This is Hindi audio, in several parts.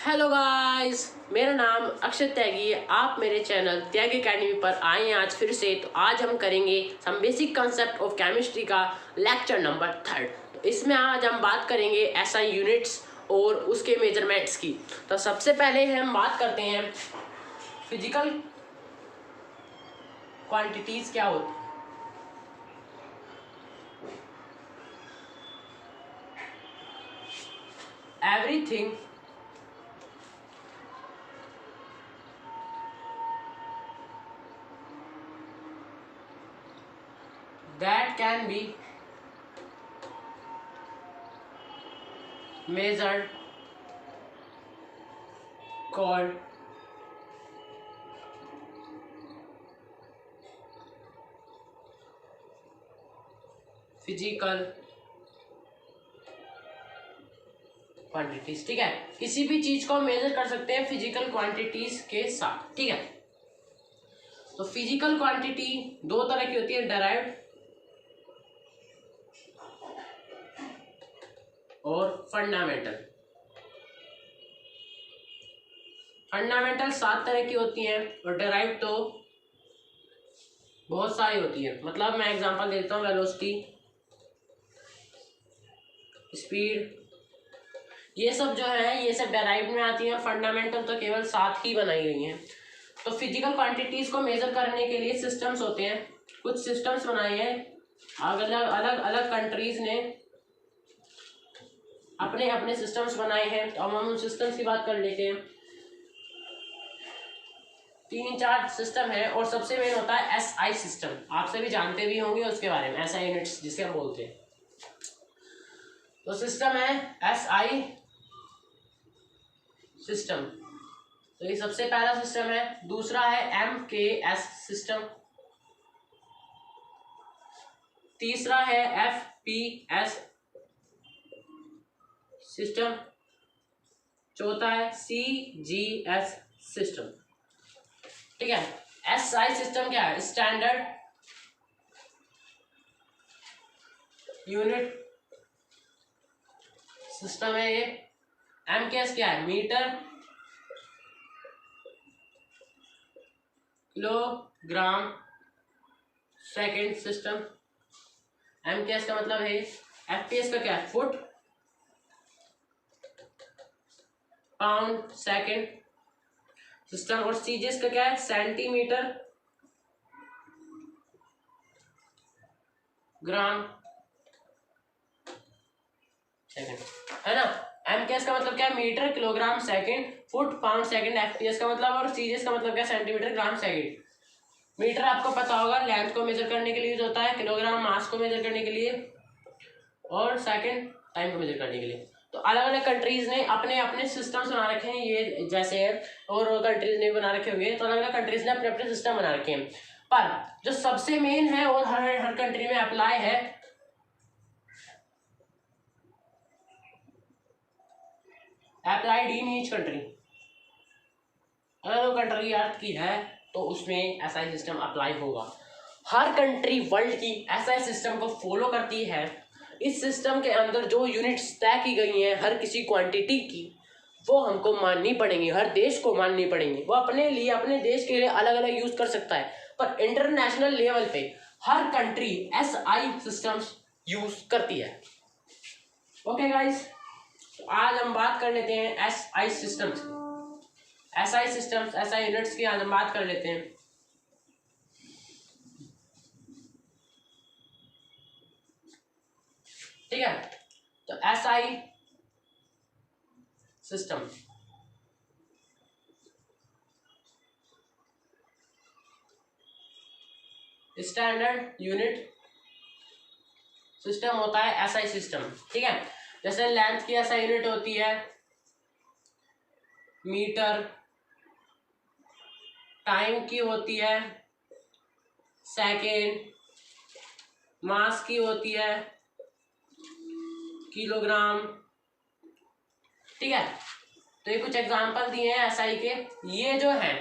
हेलो गाइस, मेरा नाम अक्षय त्यागी है। आप मेरे चैनल त्यागी अकेडमी पर आए हैं आज फिर से। तो आज हम करेंगे some basic concept of chemistry का लेक्चर नंबर 3। तो इसमें आज हम बात करेंगे एसआई यूनिट्स और उसके मेजरमेंट्स की। तो सबसे पहले हम बात करते हैं फिजिकल क्वांटिटीज़ क्या होती है। Everything that can be measured called physical quantities. ठीक है, किसी भी चीज को मेजर कर सकते हैं फिजिकल क्वांटिटीज के साथ। ठीक है, तो फिजिकल क्वांटिटी दो तरह की होती है, डेराइव्ड और फंडामेंटल। फंडामेंटल 7 तरह की होती हैं और डेराइव्ड तो बहुत सारी होती है। मतलब मैं एग्जांपल देता हूँ, वेलोसिटी, स्पीड, ये सब जो है ये सब डेराइव्ड में आती है। फंडामेंटल तो केवल 7 ही बनाई गई हैं। तो फिजिकल क्वांटिटीज को मेजर करने के लिए सिस्टम्स होते हैं। कुछ सिस्टम्स बनाए हैं अलग अलग कंट्रीज ने, अपने अपने सिस्टम्स बनाए हैं। तो हम उन सिस्टम्स की बात कर लेते हैं। 3-4 सिस्टम है और सबसे मेन होता है एसआई सिस्टम। आप सभी जानते भी होंगे उसके बारे में, एसआई यूनिट्स जिसे हम बोलते हैं। तो सिस्टम है एसआई सिस्टम। तो ये सबसे पहला सिस्टम है। दूसरा है एमकेएस सिस्टम। तीसरा है एफपीएस सिस्टम। चौथा है सीजीएस सिस्टम। ठीक है, एसआई सिस्टम क्या है? स्टैंडर्ड यूनिट सिस्टम है ये। एमकेएस क्या है? Metre kilogram second system. MKS का मतलब है। एफपीएस का क्या है? Foot pound second system. और सीजीएस का क्या है? सेंटीमीटर ग्राम सेकंड, है ना। एमकेएस का मतलब क्या है? Metre kilogram second foot pound second. FPS का मतलब, और सीजीएस का मतलब क्या? Centimetre gram second. मीटर आपको पता होगा लेंथ को मेजर करने के लिए यूज होता है, किलोग्राम मास को मेजर करने के लिए, और सेकंड टाइम को मेजर करने के लिए। तो अलग अलग कंट्रीज ने अपने अपने सिस्टम्स बना रखे हैं, ये जैसे है, और कंट्रीज ने बना रखे होंगे। तो अलग अलग कंट्रीज ने अपने अपने सिस्टम बना रखे हैं। पर जो सबसे मेन है और हर कंट्री में अप्लाई है, अप्लाइड इन ईच कंट्री। अगर वो कंट्री अर्थ की है तो उसमें एसआई सिस्टम अप्लाई होगा। हर कंट्री वर्ल्ड की एसआई सिस्टम को फॉलो करती है। इस सिस्टम के अंदर जो यूनिट्स तय की गई हैं हर किसी क्वांटिटी की, वो हमको माननी पड़ेंगी, हर देश को माननी पड़ेंगी। वो अपने लिए, अपने देश के लिए अलग अलग यूज कर सकता है, पर इंटरनेशनल लेवल पे हर कंट्री एसआई सिस्टम्स यूज करती है। ओके गाइस, तो आज हम बात कर लेते हैं एसआई सिस्टम्स की। एसआई सिस्टम्स, एसआई यूनिट्स की आज हम बात कर लेते हैं। ठीक है, तो SI system standard unit system होता है एसआई सिस्टम। ठीक है, जैसे लेंथ की एसआई यूनिट होती है मीटर, टाइम की होती है सेकेंड, मास की होती है किलोग्राम। ठीक है, तो ये कुछ एग्जांपल दिए हैं एसआई के। ये जो है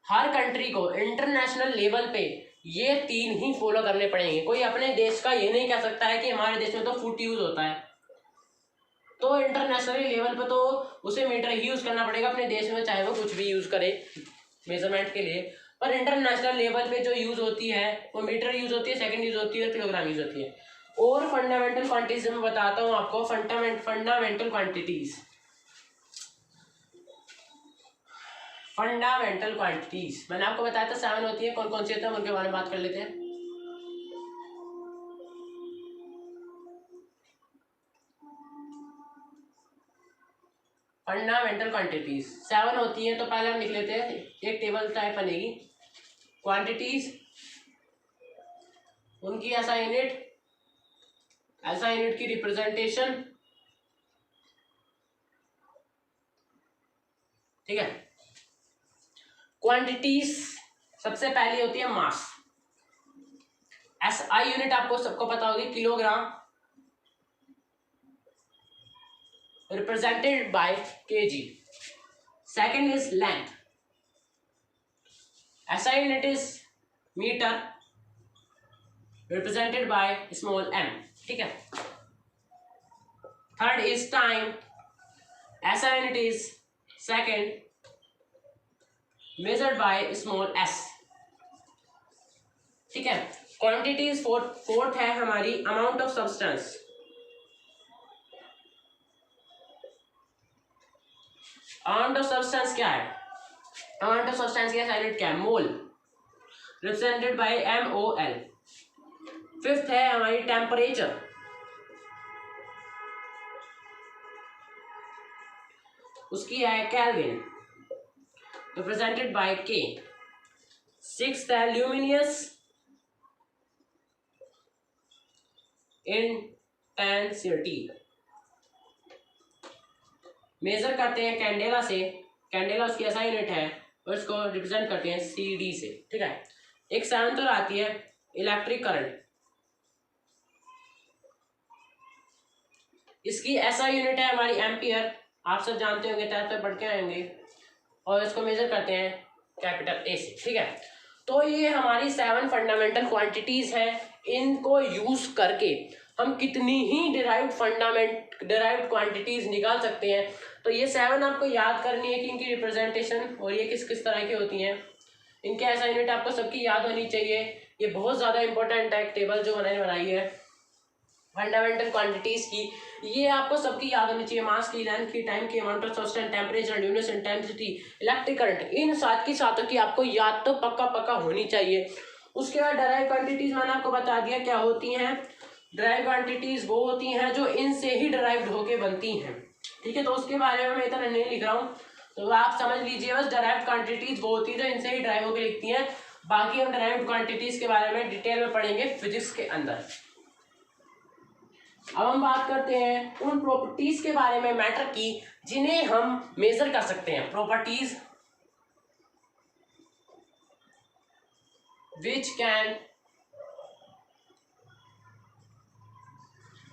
हर कंट्री को इंटरनेशनल लेवल पे ये 3 ही फॉलो करने पड़ेंगे। कोई अपने देश का ये नहीं कह सकता है कि हमारे देश में तो फुट यूज होता है, तो इंटरनेशनली लेवल पे तो उसे मीटर ही यूज करना पड़ेगा अपने देश में, चाहे वो कुछ भी यूज करे मेजरमेंट के लिए। पर इंटरनेशनल लेवल पे जो यूज होती है वो मीटर यूज होती है, सेकंड यूज होती है, किलोग्राम यूज होती है। और फंडामेंटल क्वांटिटीज में बताता हूँ आपको, फंडामेंटल क्वांटिटीज, फंडामेंटल क्वांटिटीज मैंने आपको बताया था 7 होती है, कौन कौन सी होती है उनके बारे में बात कर लेते हैं। फंडामेंटल क्वांटिटीज 7 होती है, तो पहले हम लिख लेते हैं, एक टेबल टाइप बनेगी। क्वांटिटीज, उनकी ऐसा यूनिट की रिप्रेजेंटेशन, ठीक है। क्वांटिटीज सबसे पहली होती है मास। SI यूनिट आपको सबको पता होगी, kilogram, represented by kg. Second is length. SI unit is meter, represented by small m, ठीक है। Third is time. SI unit is second, measured by small s, ठीक है। Quantities फोर्थ है हमारी amount of substance। Amount of substance क्या है? अमाउंट ऑफ सब्सटेंस का यूनिट क्या है? मोल, रिप्रेजेंटेड बाय MOL। फिफ्थ है हमारी टेम्परेचर, उसकी है kelvin, represented by K। Sixth है ल्यूमिनियस इंटेंसिटी, मेजर करते हैं कैंडेला से, कैंडेला उसकी ऐसा यूनिट है और इसको रिप्रेजेंट करते हैं CD से, ठीक है। एक सेवंथ और आती है इलेक्ट्रिक करंट, इसकी ऐसा यूनिट है हमारी एम्पियर, आप सब जानते होंगे, 10th पे पढ़ के आएंगे, और इसको मेजर करते हैं कैपिटल A से, ठीक है। तो ये हमारी 7 फंडामेंटल क्वांटिटीज हैं, इनको यूज करके हम कितनी ही डिराइव्ड क्वांटिटीज निकाल सकते हैं। तो ये 7 आपको याद करनी है कि इनकी रिप्रेजेंटेशन और ये किस किस तरह की होती हैं, इनके ऐसा यूनिट आपको सबकी याद होनी चाहिए। ये बहुत ज़्यादा इंपॉर्टेंट है, टेबल जो मैंने बनाई है फंडामेंटल क्वांटिटीज की, ये आपको सबकी याद होनी चाहिए। मास की, लेंथ की, टाइम की, amount of substance, temperature, luminous intensity, electric current, इन सात की सातों की आपको याद तो पक्का होनी चाहिए। उसके बाद डिराइव क्वांटिटीज मैंने आपको बता दिया क्या होती हैं। डिराइव क्वांटिटीज वो होती हैं जो इनसे ही डिराइव्ड होके बनती हैं, ठीक है। तो उसके बारे में मैं इतना नहीं लिख रहा हूँ, तो आप समझ लीजिए बस डिराइव्ड क्वांटिटीज वो होती है जो इनसे ही डिराइव होकर लिखती हैं। बाकी हम डिराइव्ड क्वांटिटीज के बारे में डिटेल में पढ़ेंगे फिजिक्स के अंदर। अब हम बात करते हैं उन प्रॉपर्टीज के बारे में मैटर की जिन्हें हम मेजर कर सकते हैं। Properties which can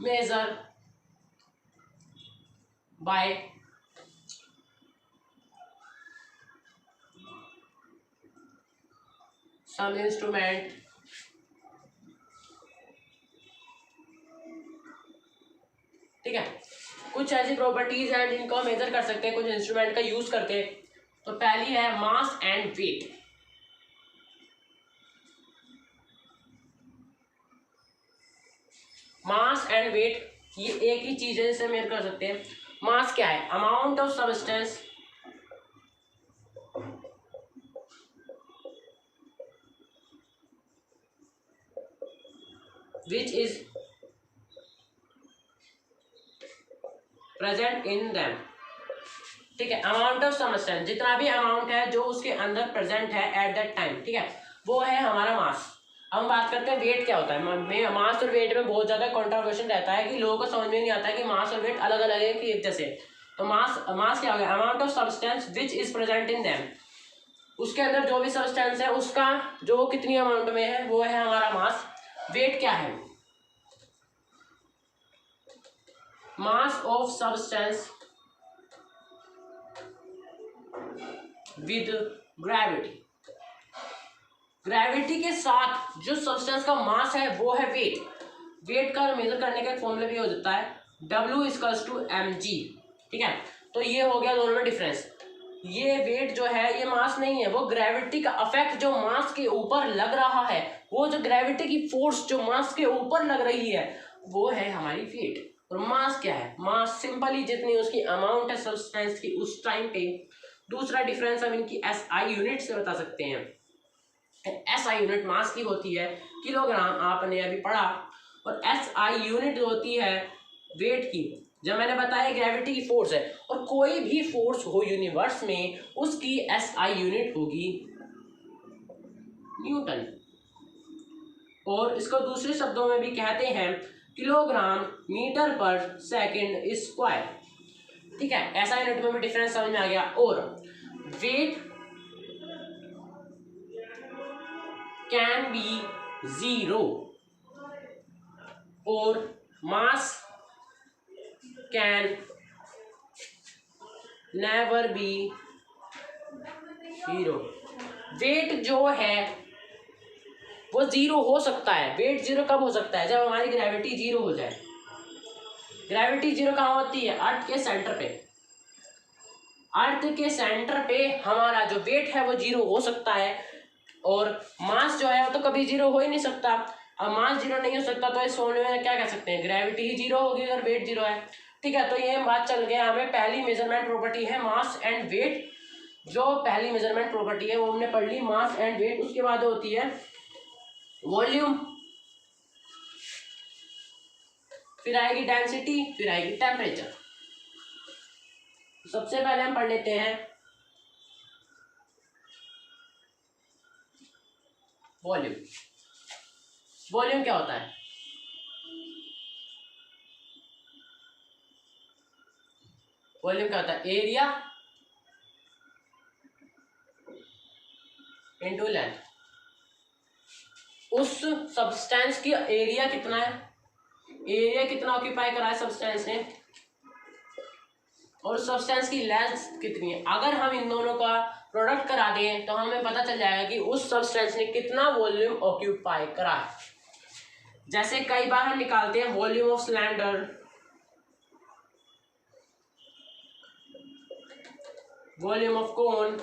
measure by some instrument, ठीक है। कुछ ऐसी प्रॉपर्टीज हैं जिनको हम मेजर कर सकते हैं कुछ इंस्ट्रूमेंट का यूज करके। तो पहली है mass and weight. Mass and weight ये एक ही चीज है जिसे मेजर कर सकते हैं। मास क्या है? Amount of substance which is present in them, ठीक है। अमाउंट ऑफ सब्सटेंस, जितना भी अमाउंट है जो उसके अंदर प्रेजेंट है एट दैट टाइम, ठीक है, वो है हमारा मास। अब हम बात करते हैं वेट क्या होता है। मास और वेट में बहुत ज्यादा कंट्रोवर्शन रहता है कि लोगों को समझ में नहीं आता है कि मास और वेट अलग अलग है कि एक जैसे। तो मास क्या हो गया? Amount of substance which is present in them, उसके अंदर जो भी सब्सटेंस है उसका जो कितनी अमाउंट में है वो है हमारा मास। वेट क्या है? Mass of substance with gravity. Gravity के साथ जो सब्सटेंस का मास है वो है वेट। वेट का मेजर करने का एक फॉर्मूला भी हो जाता है W इक्वल्स टू mg। ठीक है, तो ये हो गया दोनों में डिफरेंस। ये वेट जो है ये मास नहीं है, वो ग्रेविटी का अफेक्ट जो मास के ऊपर लग रहा है, वो जो ग्रेविटी की फोर्स जो मास के ऊपर लग रही है वो है हमारी वेट। और मास क्या है? मास सिंपली जितनी उसकी अमाउंट है सब्सटेंस की उस टाइम पे। दूसरा डिफरेंस हम इनकी एसआई यूनिट से बता सकते हैं। एसआई यूनिट मास की होती है किलोग्राम, आपने अभी पढ़ा, और एसआई यूनिट होती है वेट की। जब मैंने बताया ग्रेविटी की फोर्स है, और कोई भी फोर्स हो यूनिवर्स में उसकी एसआई यूनिट होगी न्यूटन। और इसको दूसरे शब्दों में भी कहते हैं किलोग्राम मीटर पर सेकंड स्क्वायर। ठीक है, ऐसा यूनिट में भी डिफरेंस समझ में आ गया। और वेट कैन बी 0 और mass can never be 0। Weight जो है वो 0 हो सकता है। वेट 0 कब हो सकता है? जब हमारी ग्रेविटी 0 हो जाए। ग्रेविटी 0 कहाँ होती है? अर्थ के सेंटर पे। अर्थ के सेंटर पे हमारा जो वेट है वो 0 हो सकता है, और मास जो है वो तो कभी 0 हो ही नहीं सकता। अब मास 0 नहीं हो सकता तो इस फॉर्मूले में क्या कह सकते हैं? ग्रेविटी ही 0 होगी अगर वेट 0 है। ठीक है, तो ये बात चल गया। हमें पहली मेजरमेंट प्रॉपर्टी है मास एंड वेट। जो पहली मेजरमेंट प्रॉपर्टी है वो हमने पढ़ ली, मास एंड वेट। उसके बाद होती है वॉल्यूम, फिर आएगी डेंसिटी, फिर आएगी टेम्परेचर। सबसे पहले हम पढ़ लेते हैं वॉल्यूम। वॉल्यूम क्या होता है? वॉल्यूम क्या होता है? Area into length. उस सब्सटेंस की एरिया कितना है, एरिया कितना ऑक्यूपाई करा है सब्सटेंस ने, और सब्सटेंस की लेंथ कितनी है। अगर हम इन दोनों का प्रोडक्ट करा दें तो हमें पता चल जाएगा कि उस सब्सटेंस ने कितना वॉल्यूम ऑक्यूपाई करा है। जैसे कई बार हम निकालते हैं volume of cylinder, volume of cone,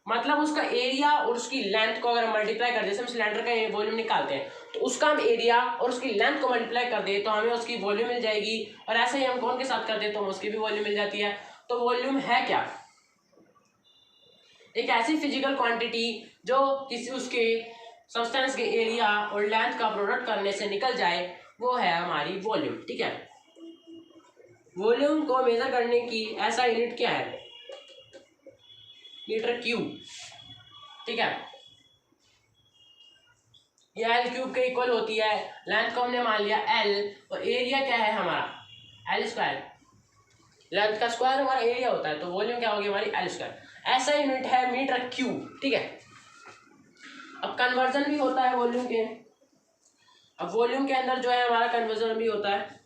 मतलब उसका एरिया और उसकी लेंथ को अगर मल्टीप्लाई कर दे, जैसे हम सिलेंडर का वॉल्यूम निकालते हैं तो उसका हम एरिया और उसकी लेंथ को मल्टीप्लाई कर दे तो हमें उसकी वॉल्यूम मिल जाएगी। और ऐसे ही हम कोन के साथ कर दे तो हमें उसकी भी वॉल्यूम मिल जाती है। तो वॉल्यूम है क्या? एक ऐसी फिजिकल क्वांटिटी जो किसी उसके सब्सटेंस के एरिया और लेंथ का प्रोडक्ट करने से निकल जाए, वो है हमारी वॉल्यूम। ठीक है, वॉल्यूम को मेजर करने की ऐसा यूनिट क्या है? Metre cube. ठीक है, ये एल क्यूब के इक्वल होती है। लेंथ को हमने मान लिया एल, और एरिया क्या है हमारा? L square. लेंथ का स्क्वायर हमारा एरिया होता है, तो वॉल्यूम क्या होगी हमारी? L square. ऐसा यूनिट है मीटर क्यूब। ठीक है, अब कन्वर्जन भी होता है वॉल्यूम के। अब वॉल्यूम के अंदर जो है हमारा कन्वर्जन भी होता है।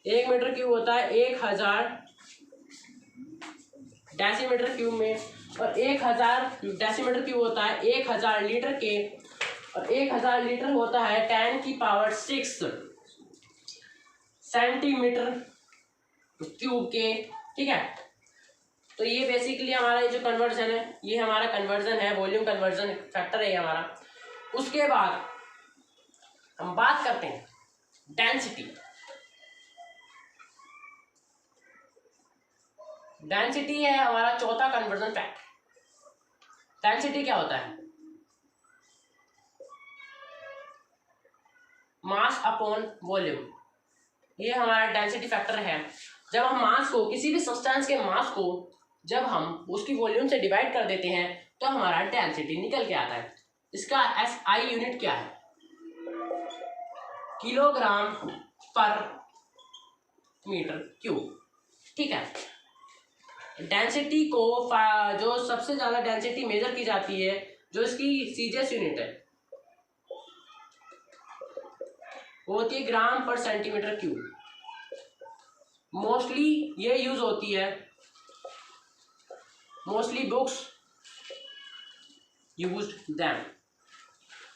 1 मीटर क्यूब होता है 1000 डेसीमीटर क्यूब में, और 1000 डेसीमीटर क्यूब होता है 1000 लीटर के, और 1000 लीटर होता है 10⁶ सेंटीमीटर क्यूब के। ठीक है, तो ये बेसिकली हमारा ये जो कन्वर्जन है, ये हमारा कन्वर्जन है, वॉल्यूम कन्वर्जन फैक्टर है हमारा। उसके बाद हम बात करते हैं डेंसिटी। डेंसिटी है हमारा चौथा कन्वर्जन फैक्टर। डेंसिटी क्या होता है? Mass upon volume. ये हमारा डेंसिटी फैक्टर है। जब हम मास को, किसी भी सब्सटेंस के मास को जब हम उसकी वॉल्यूम से डिवाइड कर देते हैं तो हमारा डेंसिटी निकल के आता है। इसका एसआई यूनिट क्या है? किलोग्राम पर मीटर क्यूब। ठीक है, डेंसिटी को जो सबसे ज्यादा डेंसिटी मेजर की जाती है, जो इसकी सीजीएस यूनिट है, वो होती है ग्राम पर सेंटीमीटर क्यूब। मोस्टली ये यूज होती है, mostly books used them.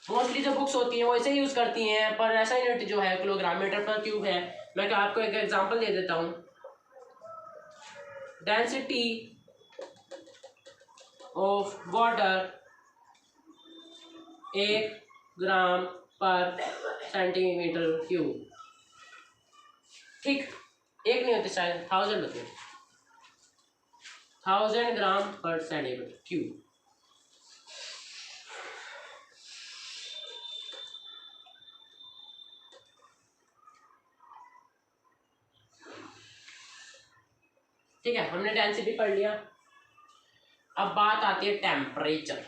Mostly जो बुक्स होती हैं वो इसे यूज़ करती हैं, पर ऐसा यूनिट जो है किलोग्राम मीटर पर क्यूब है। मैं आपको एक एग्जांपल दे देता हूँ। डेंसिटी ऑफ वाटर 1 ग्राम पर सेंटीमीटर क्यूब। ठीक, एक नहीं होते शायद 1000 होते हैं, 1000 ग्राम पर सेंटीमीटर क्यूब। ठीक है, हमने डेंसिटी पढ़ लिया। अब बात आती है टेम्परेचर।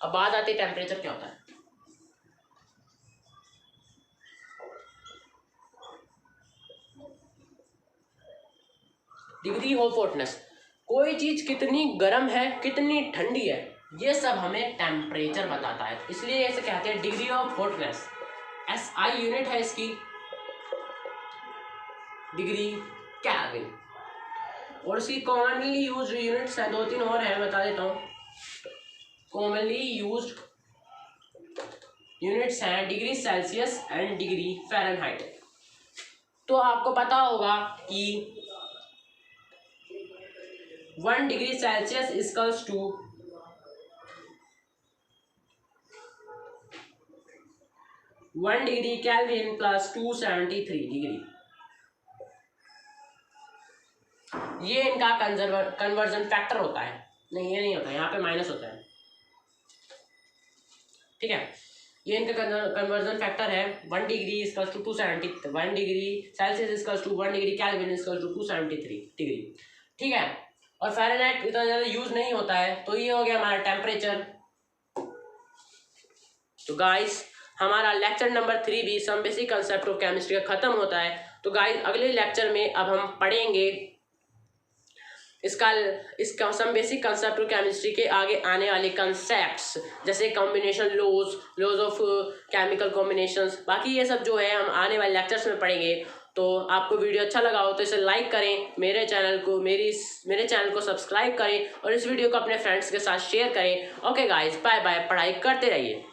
अब बात आती है टेम्परेचर क्या होता है। डिग्री ऑफ हॉटनेस, कोई चीज कितनी गर्म है कितनी ठंडी है, ये सब हमें टेम्परेचर बताता है, इसलिए इसे कहते हैं degree of hotness. SI unit है इसकी डिग्री केल्विन। और इसकी कॉमनली यूज्ड यूनिट्स है 2-3 और है, बता देता हूँ। कॉमनली यूज्ड यूनिट्स हैं degree Celsius and degree Fahrenheit. तो आपको पता होगा कि 1 degree Celsius equals to 1 degree kelvin plus 273 degree. ये इनका कन्वर्जन फैक्टर होता है। नहीं, ये नहीं होता, यहाँ पे माइनस होता है। ठीक है, ये इनका कन्वर्जन फैक्टर है। 1 degree equals to 270, 1 degree Celsius equals to 1 degree kelvin equals to 273 degree. ठीक है, और फ़ारेनहाइट इतना ज़्यादा यूज नहीं होता है। तो ये हो गया हमारा टेम्परेचर। तो गाइस, हमारा लेक्चर नंबर 3 भी some basic concept of chemistry का खत्म होता है। तो गाइस, अगले लेक्चर में अब हम पढ़ेंगे इसका some basic concept of chemistry के आगे आने वाले कंसेप्ट्स, जैसे combination laws of chemical combinations. बाकी ये सब जो है हम आने वाले लेक्चर्स में पढ़ेंगे। तो आपको वीडियो अच्छा लगा हो तो इसे लाइक करें, मेरे चैनल को सब्सक्राइब करें और इस वीडियो को अपने फ्रेंड्स के साथ शेयर करें। ओके गाइस, बाय बाय, पढ़ाई करते रहिए।